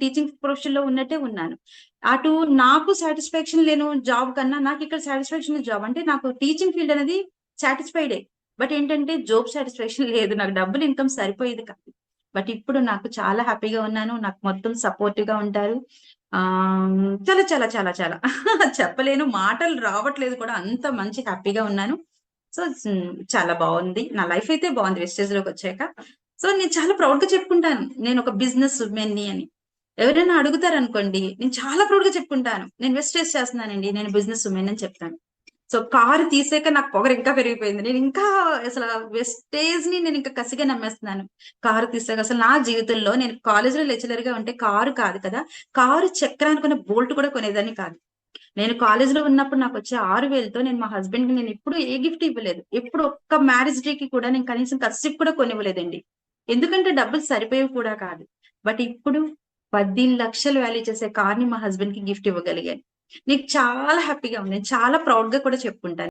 Teaching profession లో ఉన్నట్టే ఉన్నాను. అటు నాకు సాటిస్ఫాక్షన్ లేను జాబ్ కన్నా నాకు ఇక్కడ సాటిస్ఫాక్షన్ జాబ్. అంటే నాకు టీచింగ్ ఫీల్డ్ అనేది సాటిస్ఫైడే. బట్ ఏంటంటే జాబ్ సాటిస్ఫాక్షన్ లేదు. నాకు డబ్బులు ఇన్కమ్ సరిపోయేది కాదు. బట్ ఇప్పుడు నాకు చాలా హ్యాపీగా ఉన్నాను. నాకు మొత్తం సపోర్టివ్ గా ఉంటారు. చాలా చాలా చాలా చాలా చెప్పలేను. మాటలు రావట్లేదు కూడా. అంత మంచి హ్యాపీగా ఉన్నాను. సో, చాలా బావుంది. నా లైఫ్ అయితే బావుంది వెస్టేజ్‌లోకొచ్చాక. సో, నేను చాలా ప్రౌడ్‌గా చెప్పుకుంటాను. నేనొక బిజినెస్ వుమెన్‌ని అని. ఎవరైనా అడుగుతారనుకోండి, నేను చాలా ప్రౌడ్‌గా చెప్పుకుంటాను. నేను వెస్టేజ్ చేస్తున్నానండి. నేను బిజినెస్ వుమెన్ అని చెప్తాను. సో, కారు తీసాక నాకు పొగరు ఇంకా పెరిగిపోయింది. నేనింకా అసల వెస్టేజ్‌ని నేనింక కసిగా నమ్మేస్తున్నాను. కారు తీసాక అసలు నా జీవితంలో నేను కాలేజ్‌లో లెక్చరర్‌గా ఉంటే కారు కాదు కదా! కారు చక్రానికున్న బోల్ట్ కూడా కొనేదాన్ని కాదు. నేను కాలేజ్‌లో ఉన్నప్పుడు నాకొచ్చే 6,000తో నేను మా హస్బెండ్‌కి నేనెప్పుడు ఏ గిఫ్ట్ ఇవ్వలేదు. ఎప్పుడు ఒక్క మ్యారేజ్ డేకి కూడా నేను కనీసం కర్చీఫ్ కూడా కొనివ్వలేదండి. ఎందుకంటే డబ్బులు సరిపోయేవి కూడా కాదు. బట్ ఇప్పుడు 10,00,000 వాల్యూ చేసే కార్‌ని మా హస్బెండ్‌కి గిఫ్ట్ ఇవ్వగలిగాను. నీకు చాలా హ్యాపీగా ఉంది. నేను చాలా ప్రౌడ్‌గా కూడా చెప్పుకుంటాను.